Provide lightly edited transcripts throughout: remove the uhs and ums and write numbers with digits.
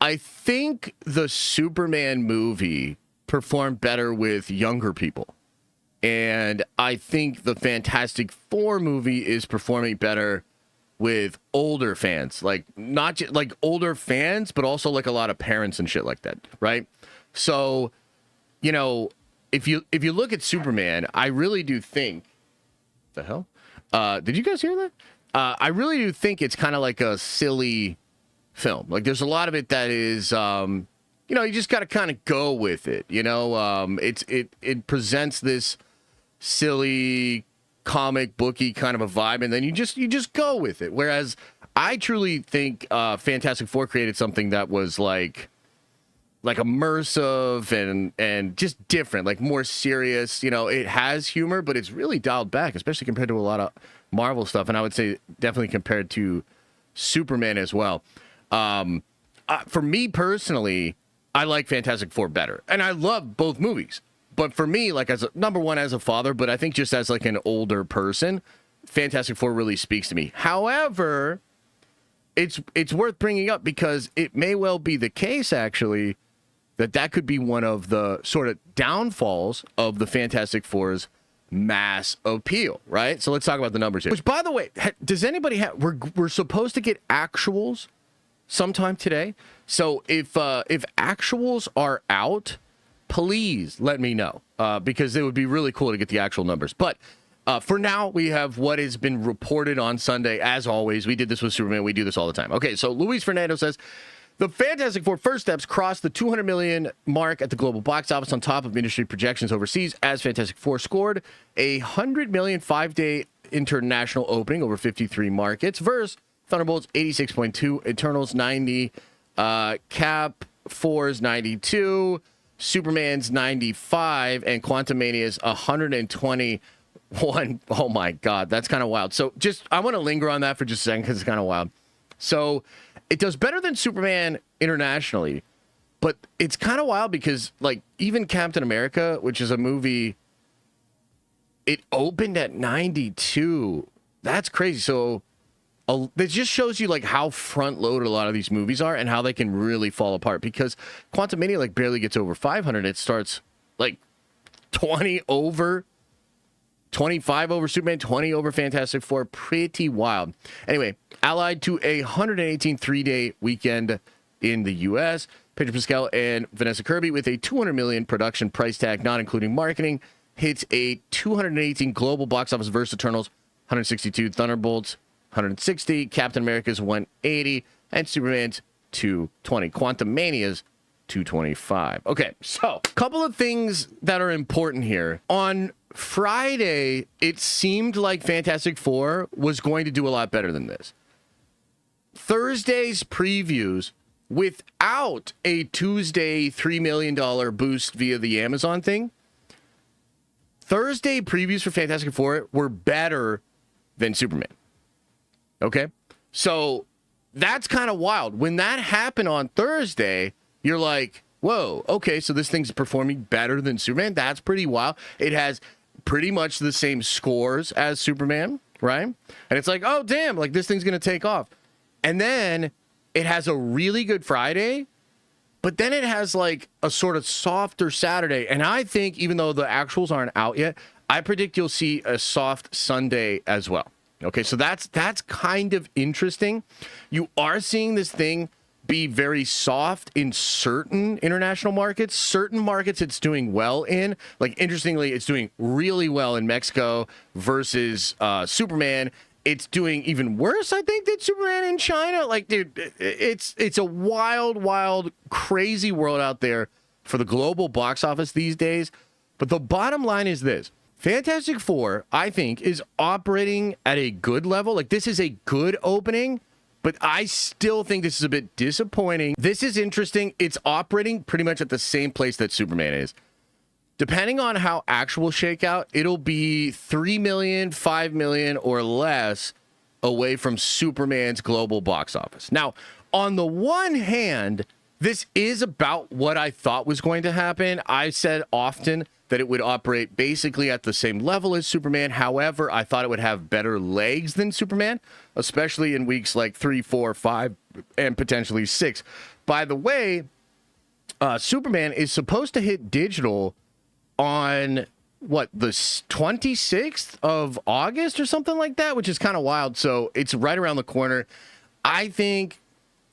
I think the Superman movie performed better with younger people. And I think the Fantastic Four movie is performing better with older fans. Like, not just like older fans, but also like a lot of parents and shit like that, right? So, you know, if you look at Superman, I really do think... The hell? Did you guys hear that? I really do think it's kind of like a silly film. Like, there's a lot of it that is, you know, you just got to kind of go with it. You know, it presents this silly comic booky kind of a vibe, and then you just go with it. Whereas I truly think Fantastic Four created something that was like immersive and just different, like more serious. You know, it has humor, but it's really dialed back, especially compared to a lot of Marvel stuff. And I would say definitely compared to Superman as well. For me personally, I like Fantastic Four better, and I love both movies. But for me, like as number one as a father, but I think just as like an older person, Fantastic Four really speaks to me. However, it's worth bringing up because it may well be the case actually that could be one of the sort of downfalls of the Fantastic Four's mass appeal, right? So let's talk about the numbers here. Which, by the way, does anybody have? We're supposed to get actuals sometime today. So if actuals are out, please let me know because it would be really cool to get the actual numbers. But for now, we have what has been reported on Sunday. As always, we did this with Superman. We do this all the time. Okay, so Luis Fernando says, the Fantastic Four First Steps crossed the 200 million mark at the global box office on top of industry projections overseas as Fantastic Four scored a 100 million 5-day international opening over 53 markets versus Thunderbolts 86.2, Eternals 90, Cap 4's 92, Superman's 95, and Quantumania's 121. Oh my God, that's kind of wild. So I want to linger on that for just a second because it's kind of wild. So it does better than Superman internationally, but it's kind of wild because like even Captain America, which is a movie, it opened at 92. That's crazy. So it just shows you like how front loaded a lot of these movies are and how they can really fall apart because Quantumania like barely gets over 500. It starts like 20 over, 25 over Superman, 20 over Fantastic Four. Pretty wild. Anyway, allied to a 118 3-day weekend in the U.S., Pedro Pascal and Vanessa Kirby with a 200 million production price tag, not including marketing, hits a 218 global box office versus Eternals, 162, Thunderbolts, 160, Captain America's 180, and Superman's 220. Quantumania's 225. Okay, so a couple of things that are important here. On Friday, it seemed like Fantastic Four was going to do a lot better than this. Thursday's previews, without a Tuesday $3 million boost via the Amazon thing, Thursday previews for Fantastic Four were better than Superman. Okay? So that's kind of wild. When that happened on Thursday, you're like, whoa, okay, so this thing's performing better than Superman. That's pretty wild. It has pretty much the same scores as Superman, right? And it's like, oh, damn, like this thing's going to take off. And then it has a really good Friday, but then it has like a sort of softer Saturday. And I think even though the actuals aren't out yet, I predict you'll see a soft Sunday as well. Okay, so that's kind of interesting. You are seeing this thing be very soft in certain international markets. Certain markets it's doing well in. Like, interestingly, it's doing really well in Mexico versus Superman. It's doing even worse, I think, than Superman in China. Like, dude, it's a wild, crazy world out there for the global box office these days. But the bottom line is this. Fantastic Four, I think, is operating at a good level. Like, this is a good opening, but I still think this is a bit disappointing. This is interesting. It's operating pretty much at the same place that Superman is. Depending on how actual shake out, it'll be 3 million, 5 million, or less away from Superman's global box office. Now, on the one hand, this is about what I thought was going to happen. I said often that it would operate basically at the same level as Superman. However, I thought it would have better legs than Superman, especially in weeks like 3, 4, 5, and potentially 6. by the way, Superman is supposed to hit digital on the 26th of August or something like that, which is kind of wild. So it's right around the corner. I think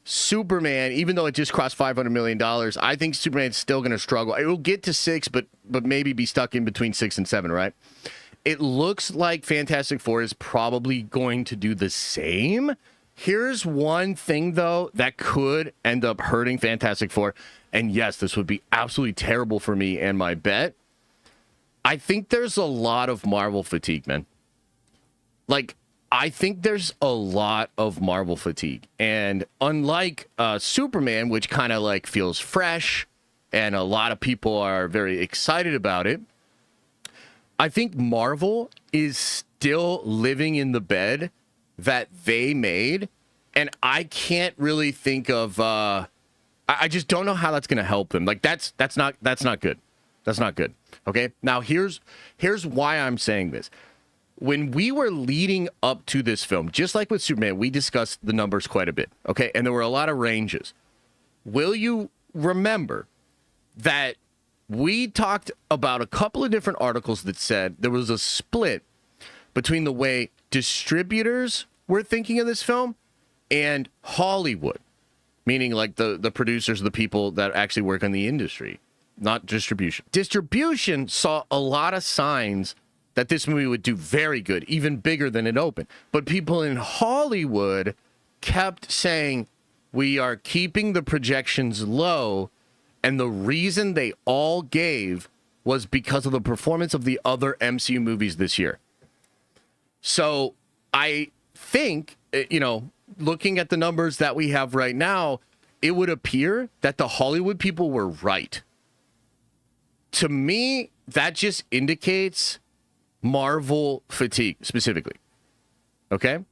Superman, even though it just crossed $500 million, I think Superman's still going to struggle. It will get to 6, but maybe be stuck in between 6 and 7, right? It looks like Fantastic Four is probably going to do the same. Here's one thing, though, that could end up hurting Fantastic Four. And yes, this would be absolutely terrible for me and my bet. I think there's a lot of Marvel fatigue, man. Like, I think there's a lot of Marvel fatigue. And unlike Superman, which kind of like feels fresh and a lot of people are very excited about it, I think Marvel is still living in the bed that they made. And I can't really think of... I just don't know how that's going to help them. Like, that's not good. That's not good. Okay? Now, here's why I'm saying this. When we were leading up to this film, just like with Superman, we discussed the numbers quite a bit, okay? And there were a lot of ranges. Will you remember that we talked about a couple of different articles that said there was a split between the way distributors were thinking of this film and Hollywood, meaning like the producers, the people that actually work in the industry, not distribution. Distribution saw a lot of signs that this movie would do very good, even bigger than it opened. But people in Hollywood kept saying, we are keeping the projections low, and the reason they all gave was because of the performance of the other MCU movies this year. So I think, looking at the numbers that we have right now, it would appear that the Hollywood people were right. To me, that just indicates Marvel fatigue specifically. Okay?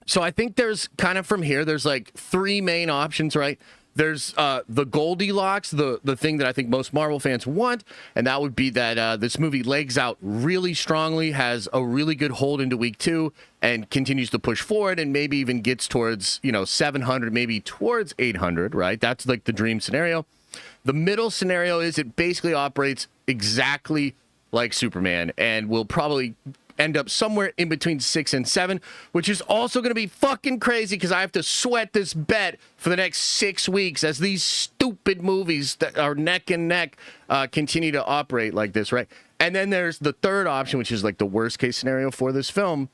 So I think there's kind of from here, there's like 3 main options, right? There's the Goldilocks, the thing that I think most Marvel fans want, and that would be that this movie legs out really strongly, has a really good hold into week 2, and continues to push forward, and maybe even gets towards 700, maybe towards 800, right? That's like the dream scenario. The middle scenario is it basically operates exactly like Superman, and will probably end up somewhere in between 6 and 7, which is also going to be fucking crazy because I have to sweat this bet for the next 6 weeks as these stupid movies that are neck and neck continue to operate like this, right? And then there's the third option, which is like the worst case scenario for this film.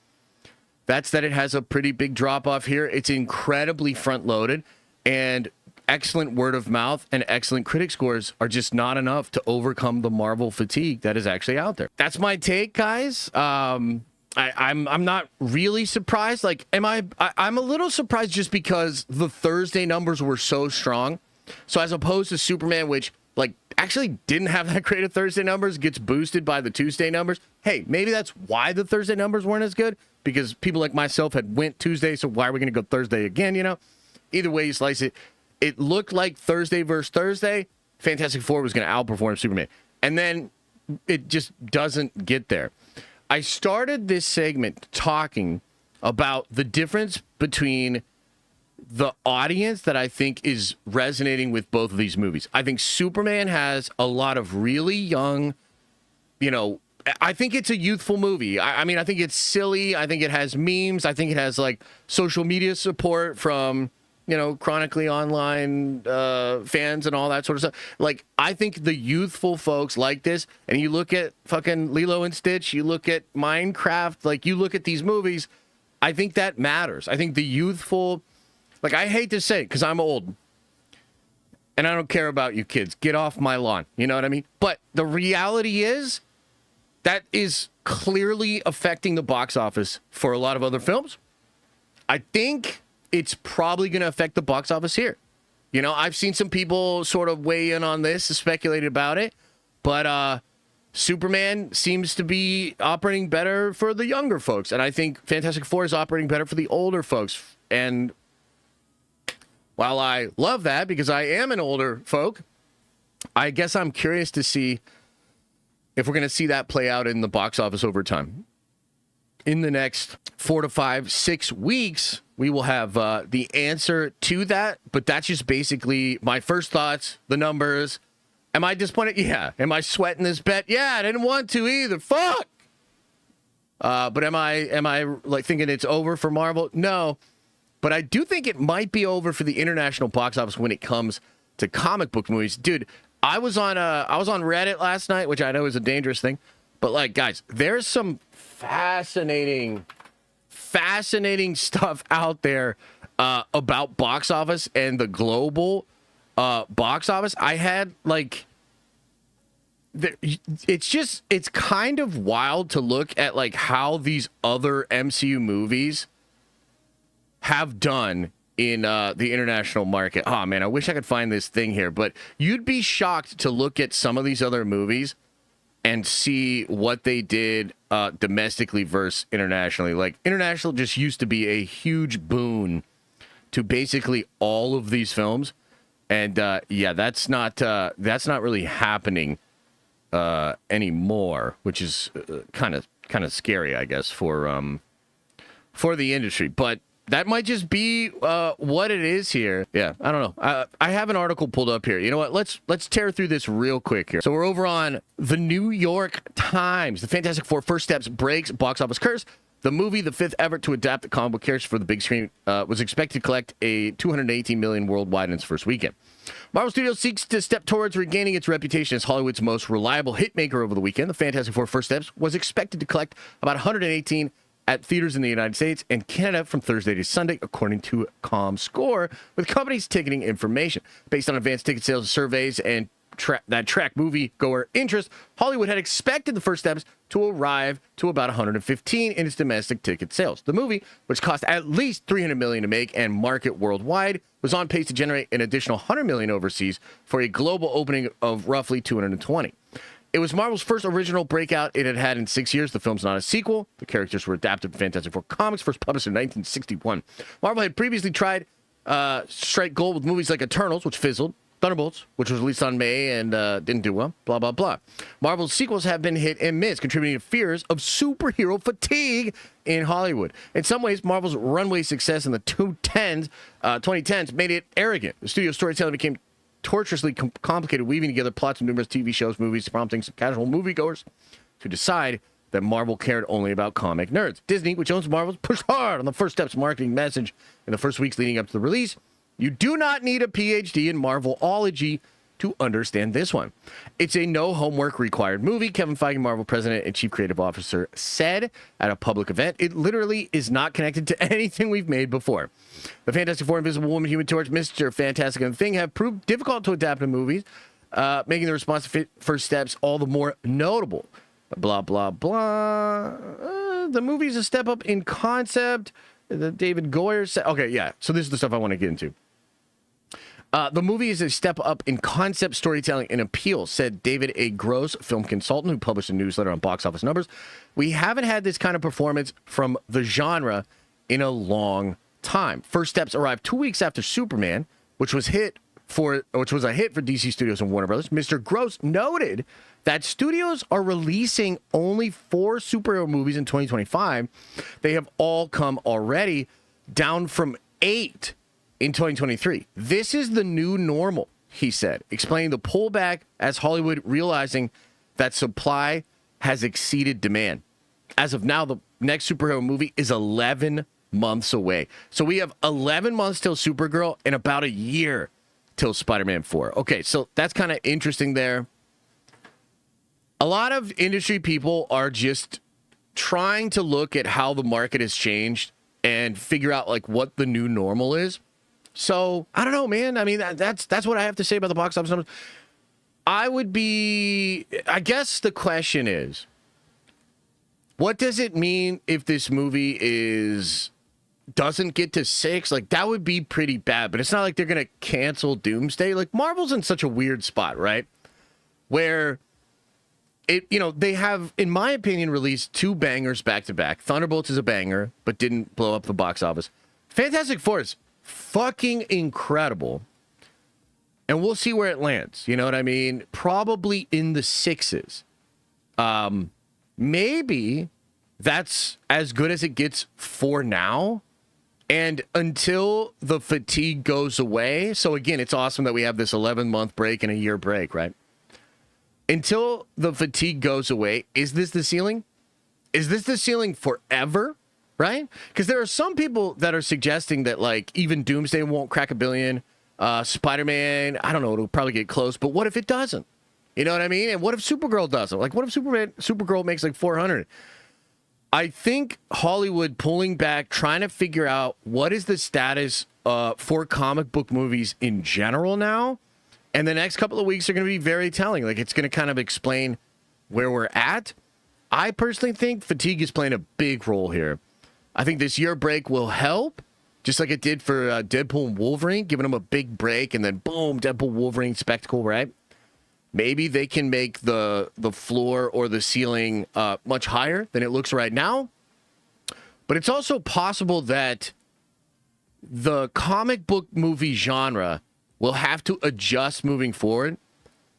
That's that it has a pretty big drop off here. It's incredibly front loaded, and excellent word of mouth and excellent critic scores are just not enough to overcome the Marvel fatigue that is actually out there. That's my take, guys. I'm not really surprised. Like, I'm a little surprised just because the Thursday numbers were so strong. So as opposed to Superman, which like actually didn't have that great of Thursday numbers, gets boosted by the Tuesday numbers. Hey, maybe that's why the Thursday numbers weren't as good, because people like myself had went Tuesday. So why are we going to go Thursday again? Either way you slice it. It looked like Thursday versus Thursday, Fantastic Four was going to outperform Superman. And then it just doesn't get there. I started this segment talking about the difference between the audience that I think is resonating with both of these movies. I think Superman has a lot of really young, I think it's a youthful movie. I mean, I think it's silly. I think it has memes. I think it has like social media support from chronically online fans and all that sort of stuff. Like, I think the youthful folks like this, and you look at fucking Lilo and Stitch, you look at Minecraft, like you look at these movies, I think that matters. I think the youthful, like, I hate to say it because I'm old and I don't care about you kids. Get off my lawn. You know what I mean? But the reality is that is clearly affecting the box office for a lot of other films. I think it's probably going to affect the box office here. I've seen some people sort of weigh in on this, speculated about it, but Superman seems to be operating better for the younger folks, and I think Fantastic Four is operating better for the older folks. And while I love that because I am an older folk, I guess I'm curious to see if we're going to see that play out in the box office over time. In the next 4 to 5, 6 weeks, we will have the answer to that. But that's just basically my first thoughts, the numbers. Am I disappointed? Yeah. Am I sweating this bet? Yeah, I didn't want to either. Fuck. But am I like thinking it's over for Marvel? No. But I do think it might be over for the international box office when it comes to comic book movies. Dude, I was on Reddit last night, which I know is a dangerous thing. But like, guys, there's some fascinating stuff out there about box office and the global box office. I had like, it's kind of wild to look at like how these other MCU movies have done in the international market. Oh man, I wish I could find this thing here, but you'd be shocked to look at some of these other movies and see what they did domestically versus internationally. Like, international just used to be a huge boon to basically all of these films, and yeah, that's not really happening anymore, which is kind of scary, I guess, for the industry. But that might just be what it is here. Yeah, I don't know. I have an article pulled up here. You know what? Let's tear through this real quick here. So we're over on the New York Times. The Fantastic Four First Steps breaks box office curse. The movie, the fifth ever to adapt the comic book characters for the big screen, was expected to collect a $218 million worldwide in its first weekend. Marvel Studios seeks to step towards regaining its reputation as Hollywood's most reliable hitmaker over the weekend. The Fantastic Four First Steps was expected to collect about 118 at theaters in the United States and Canada from Thursday to Sunday, according to ComScore, with companies ticketing information. Based on advanced ticket sales surveys and that track moviegoer interest, Hollywood had expected the First Steps to arrive to about 115 in its domestic ticket sales. The movie, which cost at least $300 million to make and market worldwide, was on pace to generate an additional $100 million overseas for a global opening of roughly 220. It was Marvel's first original breakout it had had in 6 years. The film's not a sequel. The characters were adapted from Fantastic Four comics, first published in 1961. Marvel had previously tried strike gold with movies like Eternals, which fizzled, Thunderbolts, which was released on May and didn't do well, blah, blah, blah. Marvel's sequels have been hit and miss, contributing to fears of superhero fatigue in Hollywood. In some ways, Marvel's runway success in the 2010s made it arrogant. The studio storytelling became tortuously complicated, weaving together plots of numerous TV shows, movies, prompting some casual moviegoers to decide that Marvel cared only about comic nerds. Disney, which owns Marvel, pushed hard on the First Steps marketing message in the first weeks leading up to the release. You do not need a PhD in Marvelology to understand this one. It's a no homework required movie, Kevin Feige, Marvel president and chief creative officer, said at a public event. It literally is not connected to anything we've made before. The Fantastic Four, Invisible Woman, Human Torch, Mr. Fantastic, and the Thing have proved difficult to adapt to movies, making the response to First Steps all the more notable. Blah, blah, blah. The movie's a step up in concept. David Goyer said, okay, yeah. So this is the stuff I want to get into. The movie is a step up in concept, storytelling, and appeal, said David A. Gross, film consultant who published a newsletter on box office numbers. We haven't had this kind of performance from the genre in a long time. First Steps arrived 2 weeks after Superman, which was a hit for DC Studios and Warner Brothers. Mr. Gross noted that studios are releasing only 4 superhero movies in 2025. They have all come already, down from 8 in 2023. This is the new normal, he said, explaining the pullback as Hollywood realizing that supply has exceeded demand. As of now, the next superhero movie is 11 months away. So we have 11 months till Supergirl and about a year till Spider-Man 4. Okay, so that's kind of interesting there. A lot of industry people are just trying to look at how the market has changed and figure out like what the new normal is. So I don't know, man. I mean, that's what I have to say about the box office numbers. I guess the question is, what does it mean if this movie doesn't get to 6? Like, that would be pretty bad, but it's not like they're going to cancel Doomsday. Like, Marvel's in such a weird spot, right? Where they have, in my opinion, released 2 bangers back to back. Thunderbolts is a banger, but didn't blow up the box office. Fantastic Four is fucking incredible. And we'll see where it lands. You know what I mean? Probably in the 6s. Maybe that's as good as it gets for now. And until the fatigue goes away, so again, it's awesome that we have this 11-month break and a year break, right? Until the fatigue goes away, is this the ceiling? Is this the ceiling forever, right? Because there are some people that are suggesting that, like, even Doomsday won't crack $1 billion. Spider-Man, I don't know, it'll probably get close, but what if it doesn't? You know what I mean? And what if Supergirl doesn't? Like, what if Supergirl makes like 400? I think Hollywood pulling back, trying to figure out what is the status for comic book movies in general now. And the next couple of weeks are going to be very telling. Like, it's going to kind of explain where we're at. I personally think fatigue is playing a big role here. I think this year break will help, just like it did for Deadpool and Wolverine, giving them a big break, and then boom, Deadpool Wolverine spectacle, right? Maybe they can make the floor or the ceiling much higher than it looks right now. But it's also possible that the comic book movie genre will have to adjust moving forward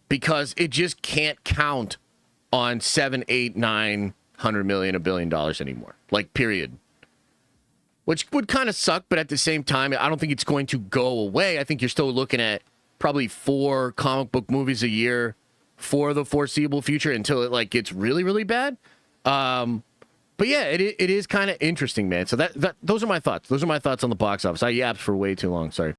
because it just can't count on 7, 8, 900 million, $1 billion anymore. Like, period. Which would kind of suck, but at the same time, I don't think it's going to go away. I think you're still looking at probably 4 comic book movies a year for the foreseeable future until it like gets really, really bad. But yeah, it is kind of interesting, man. So those are my thoughts. Those are my thoughts on the box office. I yapped for way too long. Sorry.